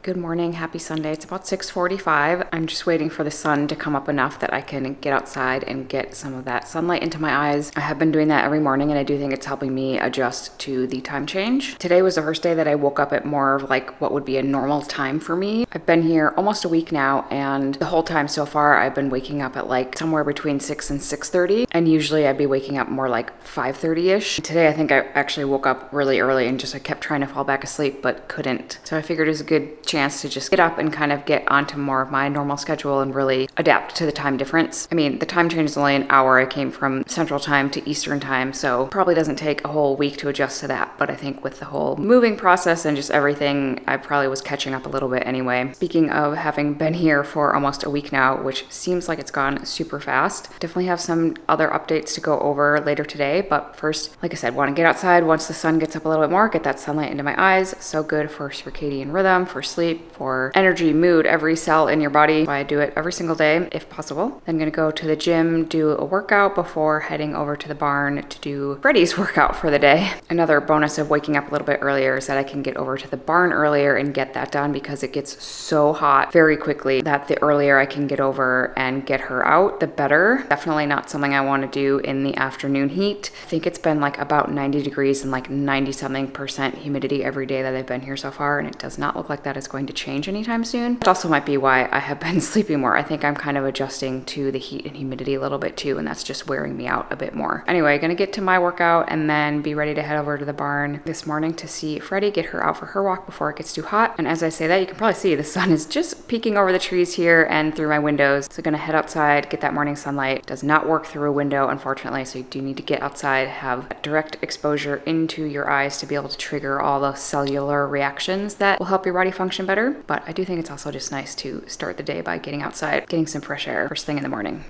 Good morning, happy Sunday. It's about 6:45. I'm just waiting for the sun to come up enough that I can get outside and get some of that sunlight into my eyes. I have been doing that every morning and I do think it's helping me adjust to the time change. Today was the first day that I woke up at more of like what would be a normal time for me. I've been here almost a week now and the whole time so far I've been waking up at like somewhere between 6 and 6:30, and usually I'd be waking up more like 5:30ish. Today I think I actually woke up really early and I kept trying to fall back asleep but couldn't. So I figured it was a good chance to just get up and kind of get onto more of my normal schedule and really adapt to the time difference. I mean, the time change is only an hour. I came from Central Time to Eastern Time, so probably doesn't take a whole week to adjust to that. But I think with the whole moving process and just everything, I probably was catching up a little bit anyway. Speaking of having been here for almost a week now, which seems like it's gone super fast, definitely have some other updates to go over later today. But first, like I said, want to get outside once the sun gets up a little bit more, get that sunlight into my eyes. So good for circadian rhythm, for sleep, for energy, mood, every cell in your body. So I do it every single day if possible. Then I'm gonna go to the gym, do a workout before heading over to the barn to do Freddie's workout for the day. Another bonus of waking up a little bit earlier is that I can get over to the barn earlier and get that done because it gets so hot very quickly that the earlier I can get over and get her out, the better. Definitely not something I want to do in the afternoon heat. I think it's been like about 90 degrees and like 90-something% humidity every day that I've been here so far, and it does not look like that is going to change anytime soon. It also might be why I have been sleeping more. I think I'm kind of adjusting to the heat and humidity a little bit too, and that's just wearing me out a bit more. Anyway, gonna get to my workout and then be ready to head over to the barn this morning to see Freddie, get her out for her walk before it gets too hot. And as I say that, you can probably see the sun is just peeking over the trees here and through my windows. So gonna head outside, get that morning sunlight. Does not work through a window, unfortunately, so you do need to get outside, have direct exposure into your eyes to be able to trigger all the cellular reactions that will help your body function better. But I do think it's also just nice to start the day by getting outside, getting some fresh air first thing in the morning.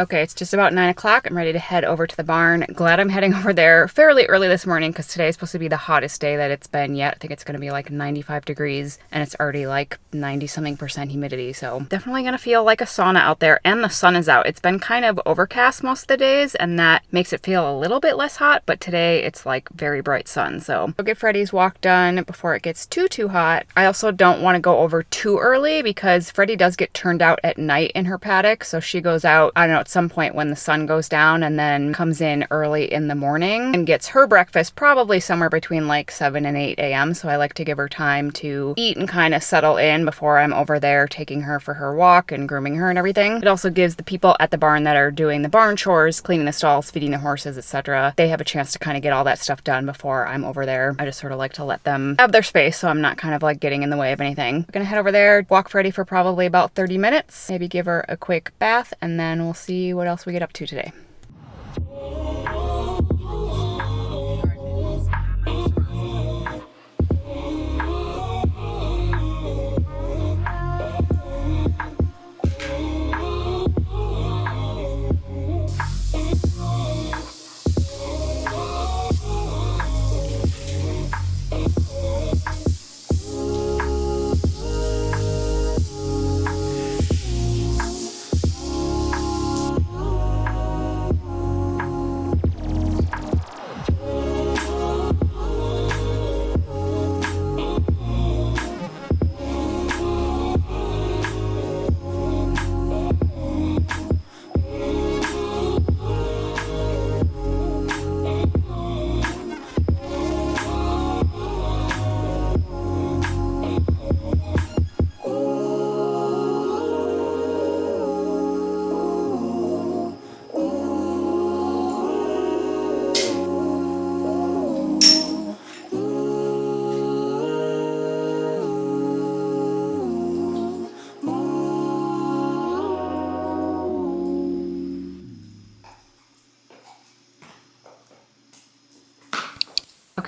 Okay, it's just about 9 o'clock. I'm ready to head over to the barn. Glad I'm heading over there fairly early this morning because today is supposed to be the hottest day that it's been yet. I think it's going to be like 95 degrees and it's already like 90-something% humidity. So definitely going to feel like a sauna out there, and the sun is out. It's been kind of overcast most of the days and that makes it feel a little bit less hot, but today it's like very bright sun. So I'll get Freddie's walk done before it gets too hot. I also don't want to go over too early because Freddie does get turned out at night in her paddock. So she goes out, I don't know, at some point when the sun goes down and then comes in early in the morning and gets her breakfast probably somewhere between like 7 and 8 a.m. So I like to give her time to eat and kind of settle in before I'm over there taking her for her walk and grooming her and everything. It also gives the people at the barn that are doing the barn chores, cleaning the stalls, feeding the horses, etc., they have a chance to kind of get all that stuff done before I'm over there. I just sort of like to let them have their space so I'm not kind of like getting in the way of anything. I'm gonna head over there, walk Freddie for probably about 30 minutes, maybe give her a quick bath, and then we'll see what else we get up to today.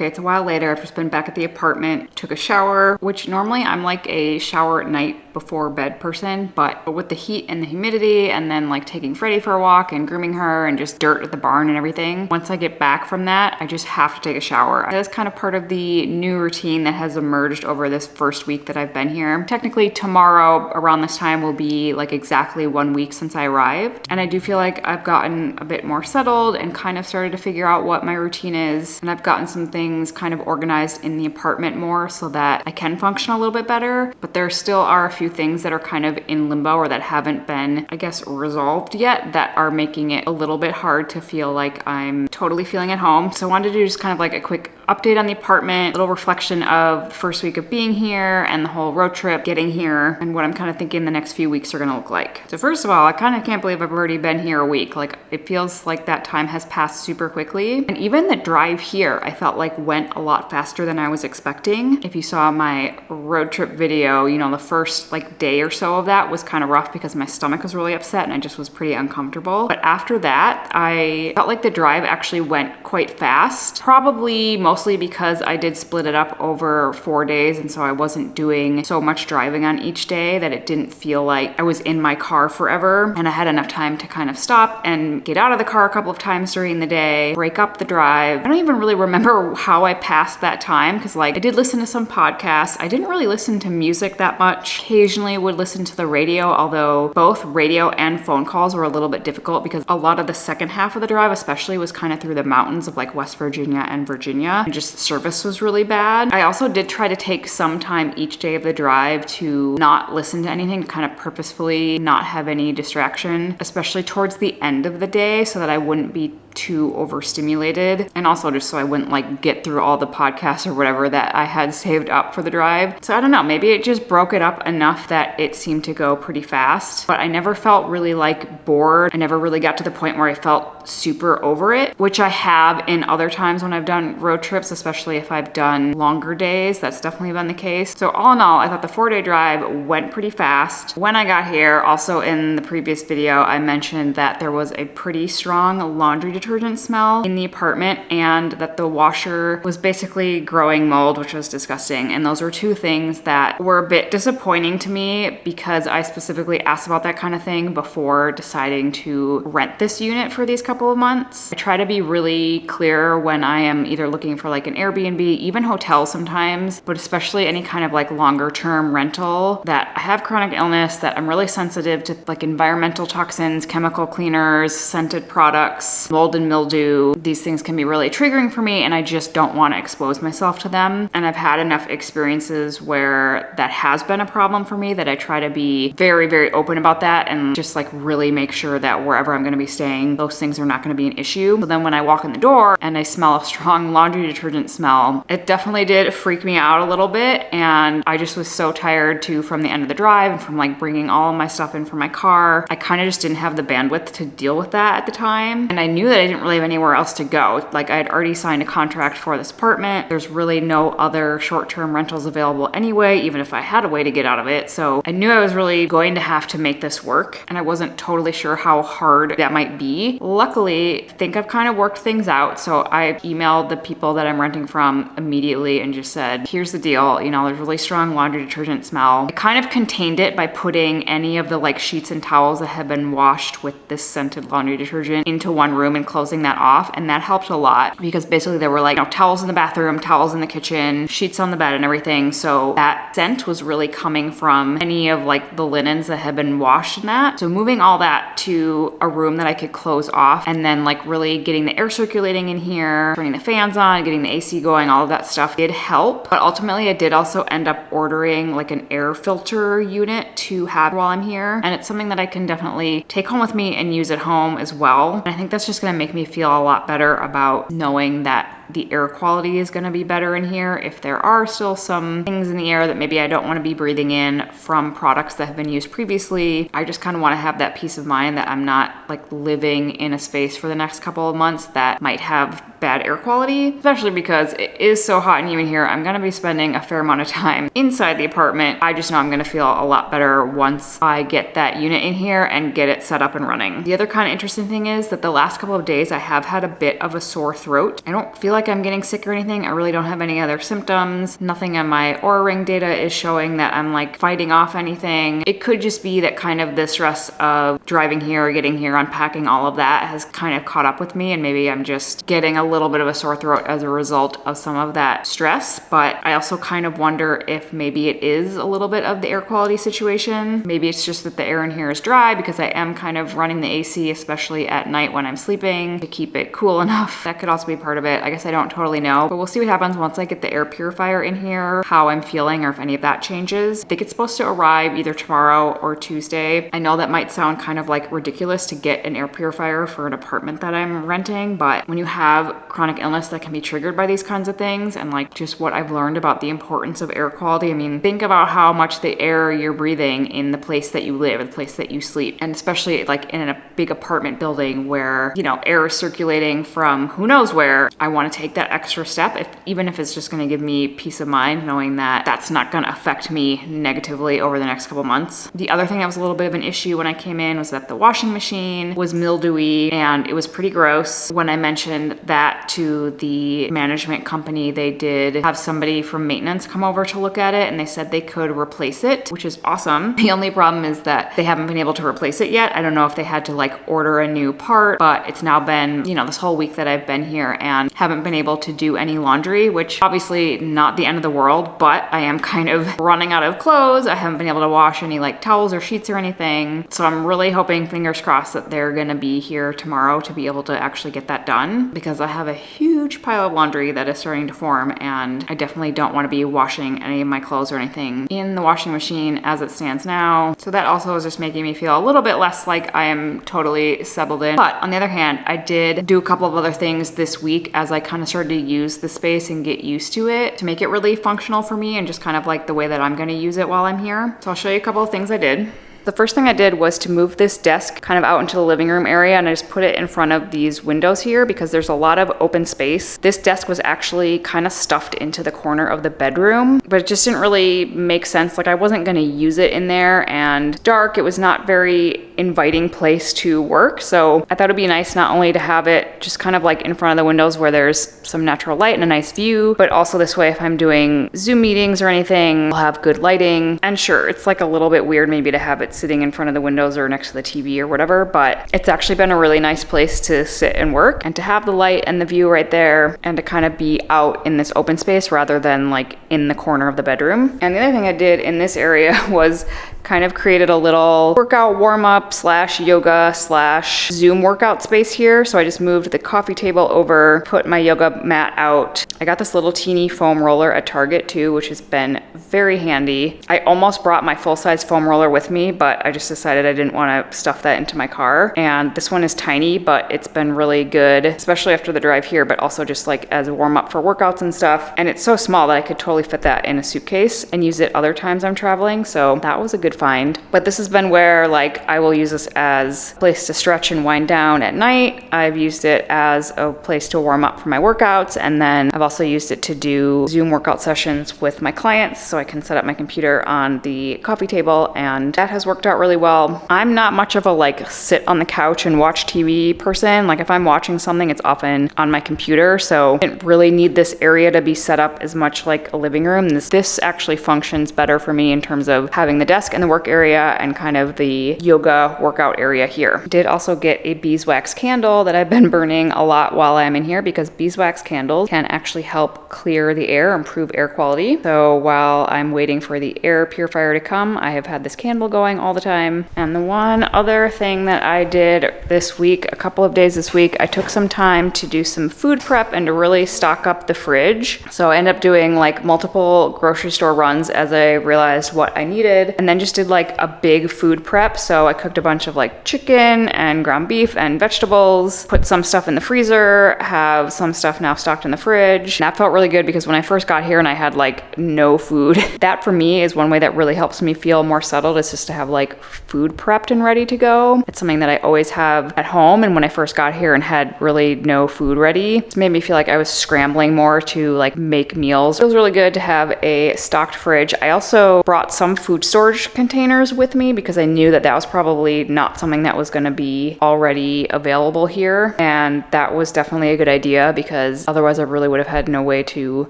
Okay, it's a while later. I've just been back at the apartment, took a shower, which normally I'm like a shower at night before bed person, but with the heat and the humidity and then like taking Freddie for a walk and grooming her and just dirt at the barn and everything, once I get back from that, I just have to take a shower. That is kind of part of the new routine that has emerged over this first week that I've been here. Technically tomorrow around this time will be like exactly 1 week since I arrived. And I do feel like I've gotten a bit more settled and kind of started to figure out what my routine is. And I've gotten some things kind of organized in the apartment more so that I can function a little bit better. But there still are a few things that are kind of in limbo or that haven't been, I guess, resolved yet that are making it a little bit hard to feel like I'm totally feeling at home. So I wanted to do just kind of like a quick update on the apartment, a little reflection of the first week of being here and the whole road trip getting here and what I'm kind of thinking the next few weeks are gonna look like. So first of all, I kind of can't believe I've already been here a week. Like it feels like that time has passed super quickly. And even the drive here, I felt like went a lot faster than I was expecting. If you saw my road trip video, you know, the first like day or so of that was kind of rough because my stomach was really upset and I just was pretty uncomfortable. But after that, I felt like the drive actually went quite fast, probably mostly because I did split it up over 4 days. And so I wasn't doing so much driving on each day that it didn't feel like I was in my car forever. And I had enough time to kind of stop and get out of the car a couple of times during the day, break up the drive. I don't even really remember how I passed that time because like I did listen to some podcasts. I didn't really listen to music that much. Occasionally would listen to the radio, although both radio and phone calls were a little bit difficult because a lot of the second half of the drive especially was kind of through the mountains of like West Virginia and Virginia. And just service was really bad. I also did try to take some time each day of the drive to not listen to anything, kind of purposefully not have any distraction, especially towards the end of the day so that I wouldn't be too overstimulated, and also just so I wouldn't like get through all the podcasts or whatever that I had saved up for the drive. So I don't know, maybe it just broke it up enough that it seemed to go pretty fast, but I never felt really like bored. I never really got to the point where I felt super over it, which I have in other times when I've done road trips, especially if I've done longer days. That's definitely been the case. So all in all, I thought the 4-day drive went pretty fast. When I got here, also in the previous video, I mentioned that there was a pretty strong laundry detergent smell in the apartment and that the washer was basically growing mold, which was disgusting. And those were two things that were a bit disappointing to me because I specifically asked about that kind of thing before deciding to rent this unit for these couple of months. I try to be really clear when I am either looking for like an Airbnb, even hotels sometimes, but especially any kind of like longer term rental, that I have chronic illness, that I'm really sensitive to like environmental toxins, chemical cleaners, scented products, mold and mildew. These things can be really triggering for me and I just don't want to expose myself to them. And I've had enough experiences where that has been a problem for me that I try to be very, very open about that and just like really make sure that wherever I'm going to be staying, those things are not going to be an issue. So then when I walk in the door and I smell a strong laundry detergent smell, it definitely did freak me out a little bit. And I just was so tired too from the end of the drive and from like bringing all of my stuff in from my car. I kind of just didn't have the bandwidth to deal with that at the time. And I knew that I didn't really have anywhere else to go. Like I had already signed a contract for this apartment. There's really no other short-term rentals available anyway, even if I had a way to get out of it. So I knew I was really going to have to make this work and I wasn't totally sure how hard that might be. Luckily, I think I've kind of worked things out. So I emailed the people that I'm renting from immediately and just said, here's the deal. You know, there's really strong laundry detergent smell. I kind of contained it by putting any of the like sheets and towels that have been washed with this scented laundry detergent into one room and closing that off. And that helped a lot because basically there were like, you know, towels in the bathroom, towels in the kitchen, sheets on the bed and everything. So that scent was really coming from any of like the linens that had been washed in that. So moving all that to a room that I could close off and then like really getting the air circulating in here, turning the fans on, getting the AC going, all of that stuff did help. But ultimately I did also end up ordering like an air filter unit to have while I'm here. And it's something that I can definitely take home with me and use at home as well. And I think that's just gonna make me feel a lot better about knowing that the air quality is going to be better in here. If there are still some things in the air that maybe I don't want to be breathing in from products that have been used previously, I just kind of want to have that peace of mind that I'm not like living in a space for the next couple of months that might have bad air quality, especially because it is so hot and humid here. I'm going to be spending a fair amount of time inside the apartment. I just know I'm going to feel a lot better once I get that unit in here and get it set up and running. The other kind of interesting thing is that the last couple of days, I have had a bit of a sore throat. I don't feel like I'm getting sick or anything. I really don't have any other symptoms. Nothing on my Oura Ring data is showing that I'm like fighting off anything. It could just be that kind of the stress of driving here, getting here, unpacking, all of that has kind of caught up with me, and maybe I'm just getting a little bit of a sore throat as a result of some of that stress. But I also kind of wonder if maybe it is a little bit of the air quality situation. Maybe it's just that the air in here is dry because I am kind of running the AC, especially at night when I'm sleeping, to keep it cool enough. That could also be part of it. I guess I don't totally know, but we'll see what happens once I get the air purifier in here, how I'm feeling or if any of that changes. I think it's supposed to arrive either tomorrow or Tuesday. I know that might sound kind of like ridiculous to get an air purifier for an apartment that I'm renting, but when you have chronic illness that can be triggered by these kinds of things, and like just what I've learned about the importance of air quality, I mean, think about how much the air you're breathing in the place that you live, the place that you sleep, and especially like in a big apartment building where, you know, air is circulating from who knows where. I want to take that extra step, even if it's just going to give me peace of mind knowing that that's not going to affect me negatively over the next couple months. The other thing that was a little bit of an issue when I came in was that the washing machine was mildewy and it was pretty gross. When I mentioned that to the management company, they did have somebody from maintenance come over to look at it, and they said they could replace it, which is awesome. The only problem is that they haven't been able to replace it yet. I don't know if they had to like order a new part, but it's now been, you know, this whole week that I've been here and haven't been able to do any laundry, which obviously not the end of the world, but I am kind of running out of clothes. I haven't been able to wash any like towels or sheets or anything. So I'm really hoping, fingers crossed, that they're gonna be here tomorrow to be able to actually get that done, because I have a huge pile of laundry that is starting to form, and I definitely don't want to be washing any of my clothes or anything in the washing machine as it stands now. So that also is just making me feel a little bit less like I am totally settled in. But on the other hand, I did do a couple of other things this week as I kind of started to use the space and get used to it to make it really functional for me and just kind of like the way that I'm going to use it while I'm here. So I'll show you a couple of things I did. The first thing I did was to move this desk kind of out into the living room area, and I just put it in front of these windows here because there's a lot of open space. This desk was actually kind of stuffed into the corner of the bedroom, but it just didn't really make sense. Like I wasn't going to use it in there, and dark, it was not very inviting place to work. So I thought it'd be nice not only to have it just kind of like in front of the windows where there's some natural light and a nice view, but also this way if I'm doing Zoom meetings or anything, I'll have good lighting. And sure, it's like a little bit weird maybe to have it sitting in front of the windows or next to the TV or whatever, but it's actually been a really nice place to sit and work and to have the light and the view right there and to kind of be out in this open space rather than like in the corner of the bedroom. And the other thing I did in this area was kind of created a little workout warm-up slash yoga slash Zoom workout space here. So I just moved the coffee table over, put my yoga mat out. I got this little teeny foam roller at Target too, which has been very handy. I almost brought my full-size foam roller with me, but I just decided I didn't want to stuff that into my car. And this one is tiny, but it's been really good, especially after the drive here, but also just like as a warm-up for workouts and stuff. And it's so small that I could totally fit that in a suitcase and use it other times I'm traveling. So that was a good find. But this has been where like I will use this as a place to stretch and wind down at night. I've used it as a place to warm up for my workouts, and then I've also used it to do Zoom workout sessions with my clients so I can set up my computer on the coffee table, and that has worked out really well. I'm not much of a like sit on the couch and watch TV person. Like if I'm watching something, it's often on my computer, so I didn't really need this area to be set up as much like a living room. This actually functions better for me in terms of having the desk and the work area and kind of the yoga workout area here. Did also get a beeswax candle that I've been burning a lot while I'm in here because beeswax candles can actually help clear the air, improve air quality. So while I'm waiting for the air purifier to come, I have had this candle going all the time. And the one other thing that I did this week, a couple of days this week, I took some time to do some food prep and to really stock up the fridge. So I ended up doing like multiple grocery store runs as I realized what I needed, and then just did like a big food prep. So I cooked a bunch of like chicken and ground beef and vegetables, put some stuff in the freezer, have some stuff now stocked in the fridge. And that felt really good because when I first got here and I had like no food, that for me is one way that really helps me feel more settled, is just to have like food prepped and ready to go. It's something that I always have at home, and when I first got here and had really no food ready, it made me feel like I was scrambling more to like make meals. It was really good to have a stocked fridge. I also brought some food storage containers with me because I knew that that was probably not something that was going to be already available here. And that was definitely a good idea because otherwise I really would have had no way to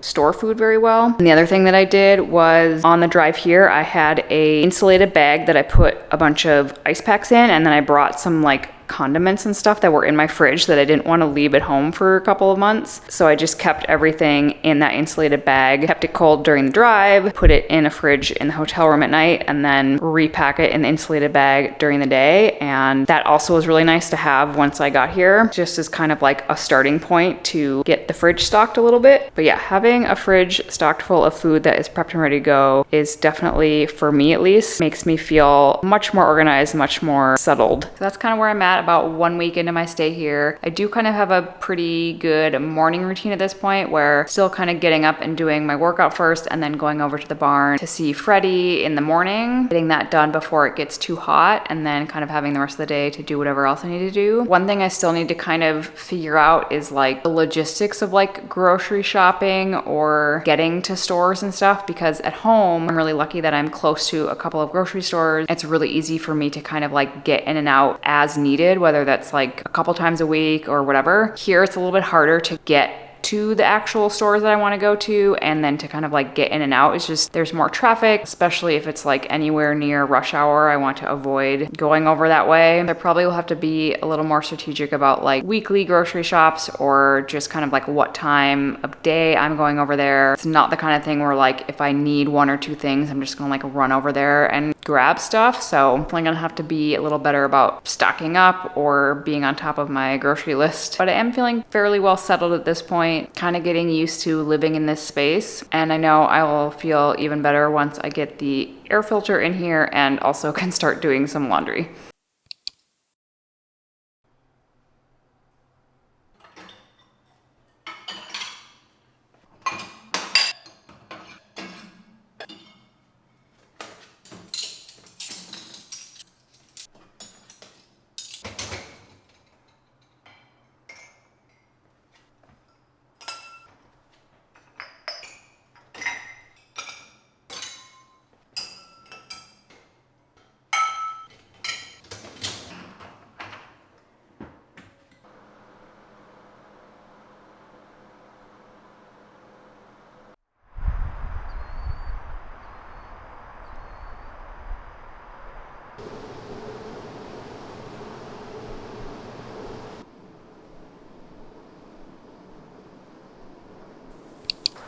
store food very well. And the other thing that I did was on the drive here, I had a insulated bag that I put a bunch of ice packs in, and then I brought some like condiments and stuff that were in my fridge that I didn't want to leave at home for a couple of months. So I just kept everything in that insulated bag, kept it cold during the drive, put it in a fridge in the hotel room at night, and then repack it in the insulated bag during the day. And that also was really nice to have once I got here, just as kind of like a starting point to get the fridge stocked a little bit. But yeah, having a fridge stocked full of food that is prepped and ready to go is definitely, for me at least, makes me feel much more organized, much more settled. So that's kind of where I'm at about 1 week into my stay here. I do kind of have a pretty good morning routine at this point where still kind of getting up and doing my workout first and then going over to the barn to see Freddie in the morning, getting that done before it gets too hot, and then kind of having the rest of the day to do whatever else I need to do. One thing I still need to kind of figure out is like the logistics of like grocery shopping or getting to stores and stuff, because at home I'm really lucky that I'm close to a couple of grocery stores. It's really easy for me to kind of like get in and out as needed, whether that's like a couple times a week or whatever. Here it's a little bit harder to get to the actual stores that I want to go to, and then to kind of like get in and out. It's just there's more traffic, especially if it's like anywhere near rush hour. I want to avoid going over that way. I probably will have to be a little more strategic about like weekly grocery shops, or just kind of like what time of day I'm going over there. It's not the kind of thing where like if I need one or two things, I'm just gonna like run over there and grab stuff. So I'm gonna have to be a little better about stocking up or being on top of my grocery list. But I am feeling fairly well settled at this point, kind of getting used to living in this space. And I know I will feel even better once I get the air filter in here and also can start doing some laundry.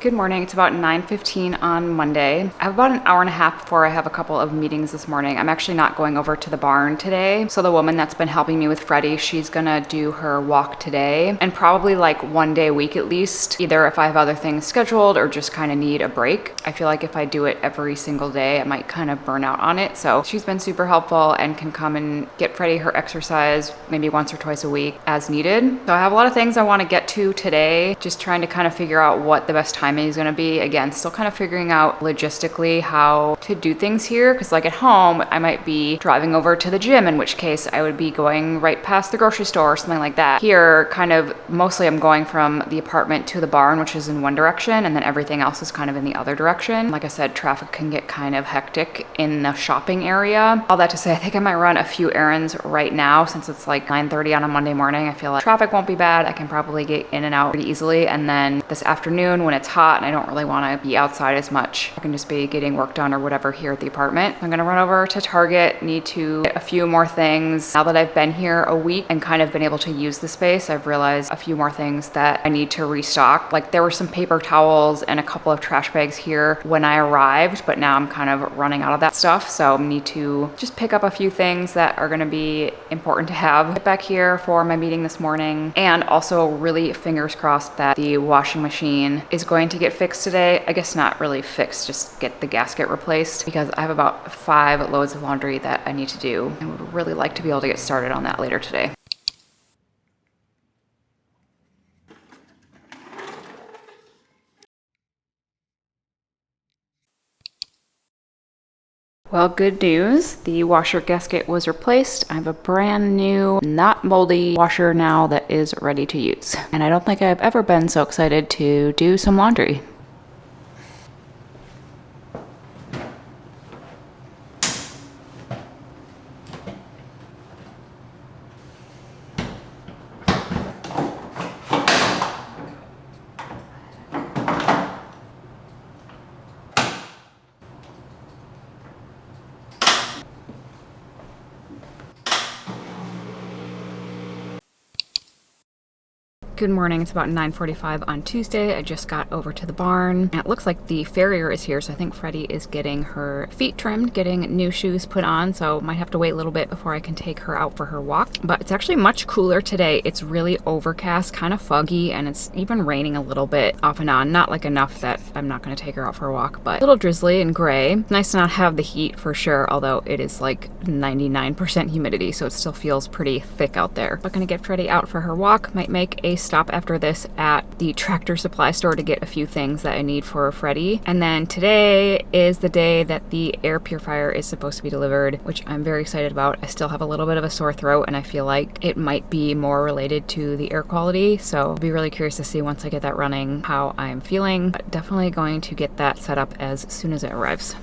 Good morning. It's about 9:15 on Monday. I have about an hour and a half before I have a couple of meetings this morning. I'm actually not going over to the barn today. So the woman that's been helping me with Freddie, she's gonna do her walk today, and probably like 1 day a week at least, either if I have other things scheduled or just kind of need a break. I feel like if I do it every single day, I might kind of burn out on it. So she's been super helpful and can come and get Freddie her exercise maybe once or twice a week as needed. So I have a lot of things I want to get to today, just trying to kind of figure out what the best time is going to be. Again, still kind of figuring out logistically how to do things here, because like at home I might be driving over to the gym, in which case I would be going right past the grocery store or something like that. Here kind of mostly I'm going from the apartment to the barn, which is in one direction, and then everything else is kind of in the other direction. Like I said, traffic can get kind of hectic in the shopping area. All that to say, I think I might run a few errands right now since it's like 9:30 on a Monday morning. I feel like traffic won't be bad. I can probably get in and out pretty easily. And then this afternoon when it's hot and I don't really want to be outside as much, I can just be getting work done or whatever here at the apartment. I'm gonna run over to Target, need to get a few more things. Now that I've been here a week and kind of been able to use the space, I've realized a few more things that I need to restock. Like there were some paper towels and a couple of trash bags here when I arrived, but now I'm kind of running out of that stuff. So I need to just pick up a few things that are gonna be important to have. Get back here for my meeting this morning, and also really fingers crossed that the washing machine is going to get fixed today. I guess not really fixed, just get the gasket replaced, because I have about 5 loads of laundry that I need to do and would really like to be able to get started on that later today. Well, good news. The washer gasket was replaced. I have a brand new, not moldy washer now that is ready to use. And I don't think I've ever been so excited to do some laundry. Good morning. It's about 9:45 on Tuesday. I just got over to the barn. And it looks like the farrier is here, so I think Freddie is getting her feet trimmed, getting new shoes put on, so might have to wait a little bit before I can take her out for her walk. But it's actually much cooler today. It's really overcast, kind of foggy, and it's even raining a little bit off and on. Not like enough that I'm not going to take her out for a walk, but a little drizzly and gray. Nice to not have the heat for sure, although it is like 99% humidity, so it still feels pretty thick out there. But gonna get Freddie out for her walk. Might make a stop after this at the Tractor Supply store to get a few things that I need for Freddie. And then today is the day that the air purifier is supposed to be delivered, which I'm very excited about. I still have a little bit of a sore throat and I feel like it might be more related to the air quality. So I'll be really curious to see once I get that running how I'm feeling. But definitely going to get that set up as soon as it arrives.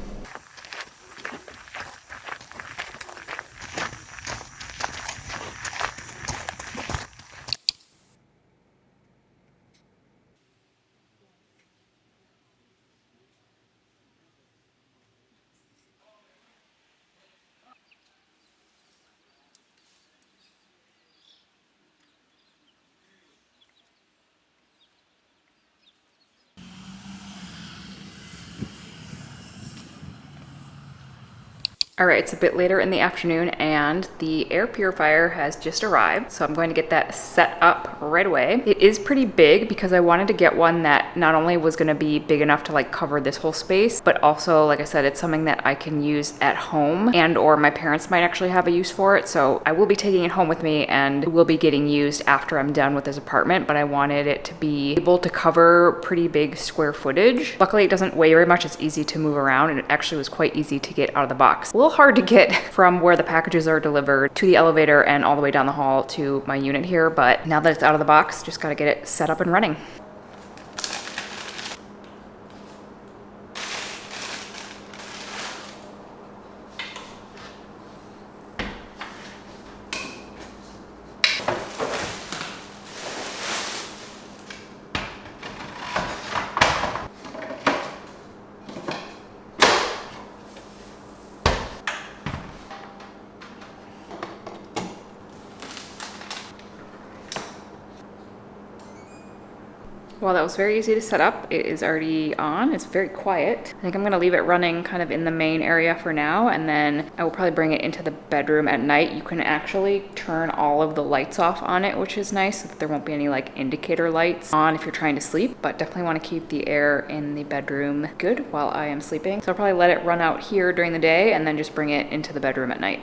All right, it's a bit later in the afternoon and the air purifier has just arrived. So I'm going to get that set up right away. It is pretty big because I wanted to get one that not only was gonna be big enough to like cover this whole space, but also, like I said, it's something that I can use at home and or my parents might actually have a use for it. So I will be taking it home with me and it will be getting used after I'm done with this apartment, but I wanted it to be able to cover pretty big square footage. Luckily, it doesn't weigh very much. It's easy to move around and it actually was quite easy to get out of the box. A little hard to get from where the packages are delivered to the elevator and all the way down the hall to my unit here, but now that it's out of the box, just gotta get it set up and running. Well, that was very easy to set up. It is already on. It's very quiet. I think I'm gonna leave it running kind of in the main area for now, and then I will probably bring it into the bedroom at night. You can actually turn all of the lights off on it, which is nice, so that there won't be any like indicator lights on if you're trying to sleep, but definitely wanna keep the air in the bedroom good while I am sleeping. So I'll probably let it run out here during the day and then just bring it into the bedroom at night.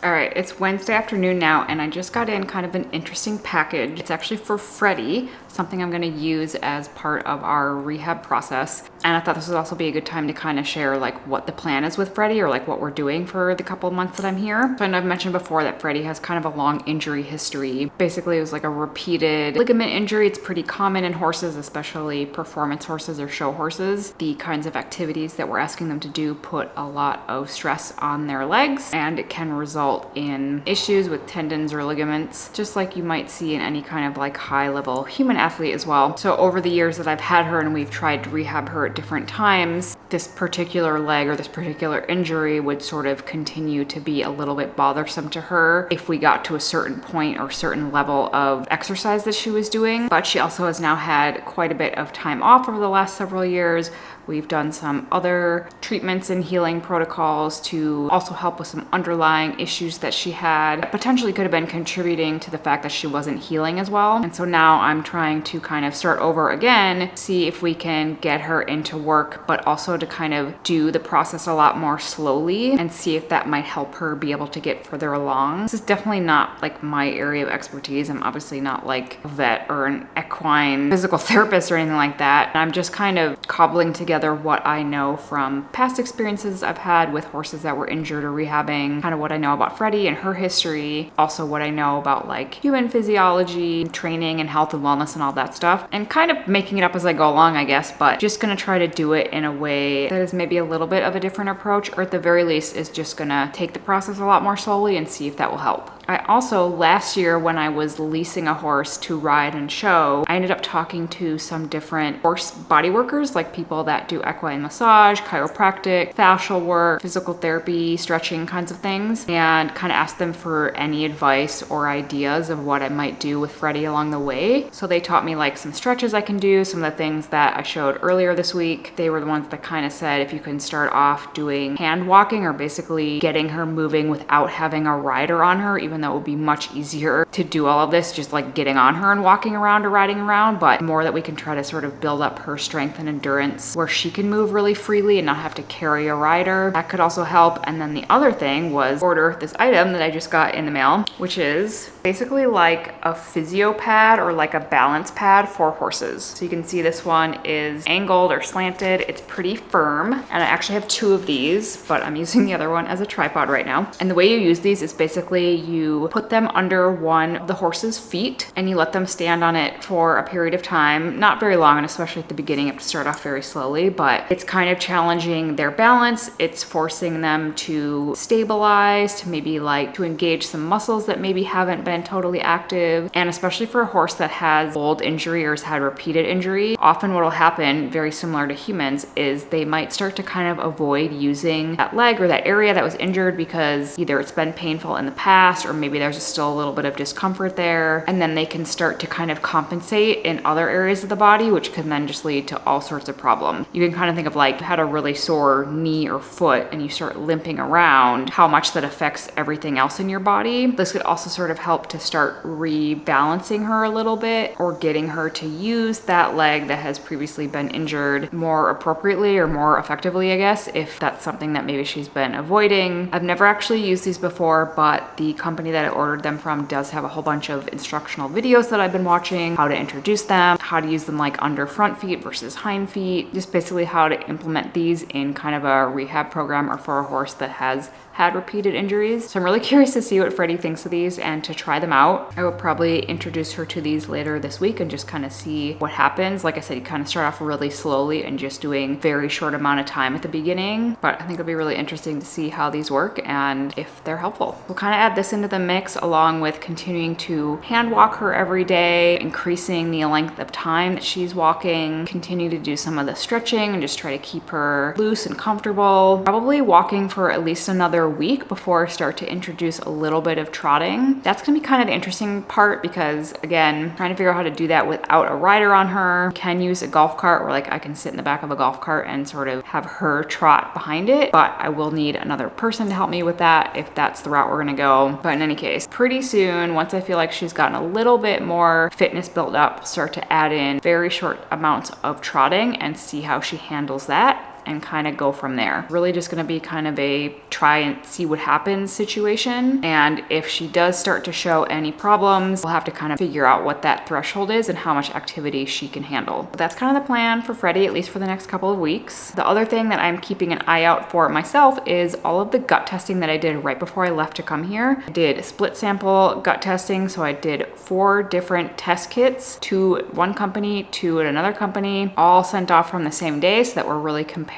All right, it's Wednesday afternoon now, and I just got in kind of an interesting package. It's actually for Freddie, something I'm gonna use as part of our rehab process. And I thought this would also be a good time to kind of share like what the plan is with Freddie or like what we're doing for the couple of months that I'm here. So I know I've mentioned before that Freddie has kind of a long injury history. Basically, it was like a repeated ligament injury. It's pretty common in horses, especially performance horses or show horses. The kinds of activities that we're asking them to do put a lot of stress on their legs, and it can result in issues with tendons or ligaments, just like you might see in any kind of like high level human athlete as well. So over the years that I've had her and we've tried to rehab her at different times, this particular leg or this particular injury would sort of continue to be a little bit bothersome to her if we got to a certain point or certain level of exercise that she was doing. But she also has now had quite a bit of time off over the last several years. We've done some other treatments and healing protocols to also help with some underlying issues that she had that potentially could have been contributing to the fact that she wasn't healing as well. And so now I'm trying to kind of start over again, see if we can get her into work, but also to kind of do the process a lot more slowly and see if that might help her be able to get further along. This is definitely not like my area of expertise. I'm obviously not like a vet or an equine physical therapist or anything like that. I'm just kind of cobbling together what I know from past experiences I've had with horses that were injured or rehabbing, kind of what I know about Freddie and her history, also what I know about like human physiology, training and health and wellness and all that stuff, and kind of making it up as I go along, I guess, but just gonna try try to do it in a way that is maybe a little bit of a different approach, or at the very least is just gonna take the process a lot more slowly and see if that will help. I also, last year when I was leasing a horse to ride and show, I ended up talking to some different horse body workers, like people that do equine massage, chiropractic, fascial work, physical therapy, stretching kinds of things, and kind of asked them for any advice or ideas of what I might do with Freddie along the way. So they taught me like some stretches I can do, some of the things that I showed earlier this week. They were the ones that kind of said if you can start off doing hand walking, or basically getting her moving without having a rider on her, even though it would be much easier to do all of this just like getting on her and walking around or riding around, but more that we can try to sort of build up her strength and endurance where she can move really freely and not have to carry a rider. That could also help. And then the other thing was order this item that I just got in the mail, which is basically like a physio pad or like a balance pad for horses. So you can see this one is angled or slanted. It's pretty firm. And I actually have two of these, but I'm using the other one as a tripod right now. And the way you use these is basically you put them under one of the horse's feet and you let them stand on it for a period of time, not very long, and especially at the beginning you have to start off very slowly, but it's kind of challenging their balance. It's forcing them to stabilize, to maybe like to engage some muscles that maybe haven't been totally active. And especially for a horse that has old injury or has had repeated injury, often what will happen, very similar to humans, is they might start to kind of avoid using that leg or that area that was injured because either it's been painful in the past or maybe there's still a little bit of discomfort there. And then they can start to kind of compensate in other areas of the body, which can then just lead to all sorts of problems. You can kind of think of like you had a really sore knee or foot and you start limping around, how much that affects everything else in your body. This could also sort of help to start rebalancing her a little bit, or getting her to use that leg that has previously been injured more appropriately or more effectively, I guess, if that's something that maybe she's been avoiding. I've never actually used these before, but the company that I ordered them from does have a whole bunch of instructional videos that I've been watching, how to introduce them, how to use them like under front feet versus hind feet, just basically how to implement these in kind of a rehab program or for a horse that has had repeated injuries. So I'm really curious to see what Freddie thinks of these and to try them out. I will probably introduce her to these later this week and just kind of see what happens. Like I said, you kind of start off really slowly and just doing very short amount of time at the beginning, but I think it'll be really interesting to see how these work and if they're helpful. We'll kind of add this into the mix along with continuing to hand walk her every day, increasing the length of time that she's walking, continue to do some of the stretching and just try to keep her loose and comfortable. Probably walking for at least another week before I start to introduce a little bit of trotting. That's gonna be kind of the interesting part because, again, trying to figure out how to do that without a rider on her. Can use a golf cart where like I can sit in the back of a golf cart and sort of have her trot behind it, but I will need another person to help me with that if that's the route we're gonna go. But in any case, pretty soon, once I feel like she's gotten a little bit more fitness built up, start to add in very short amounts of trotting and see how she handles that and kind of go from there. Really just gonna be kind of a try and see what happens situation. And if she does start to show any problems, we'll have to kind of figure out what that threshold is and how much activity she can handle. But that's kind of the plan for Freddie, at least for the next couple of weeks. The other thing that I'm keeping an eye out for myself is all of the gut testing that I did right before I left to come here. I did split sample gut testing. So I did 4 different test kits, 2 at one company, 2 at another company, all sent off from the same day so that we're really comparing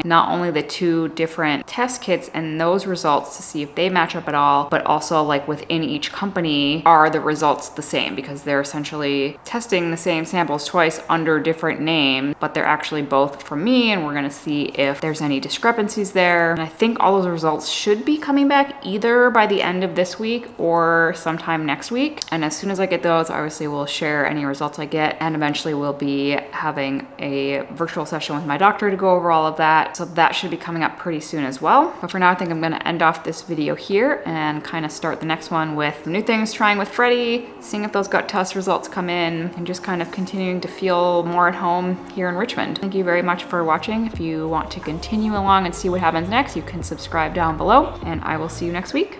not only the 2 different test kits and those results to see if they match up at all, but also like within each company, are the results the same, because they're essentially testing the same samples twice under different names, but they're actually both from me, and we're gonna see if there's any discrepancies there. And I think all those results should be coming back either by the end of this week or sometime next week. And as soon as I get those, obviously we'll share any results I get, and eventually we'll be having a virtual session with my doctor to go over all of that. So that should be coming up pretty soon as well. But for now, I think I'm gonna end off this video here and kind of start the next one with new things, trying with Freddie, seeing if those gut test results come in, and just kind of continuing to feel more at home here in Richmond. Thank you very much for watching. If you want to continue along and see what happens next, you can subscribe down below, and I will see you next week.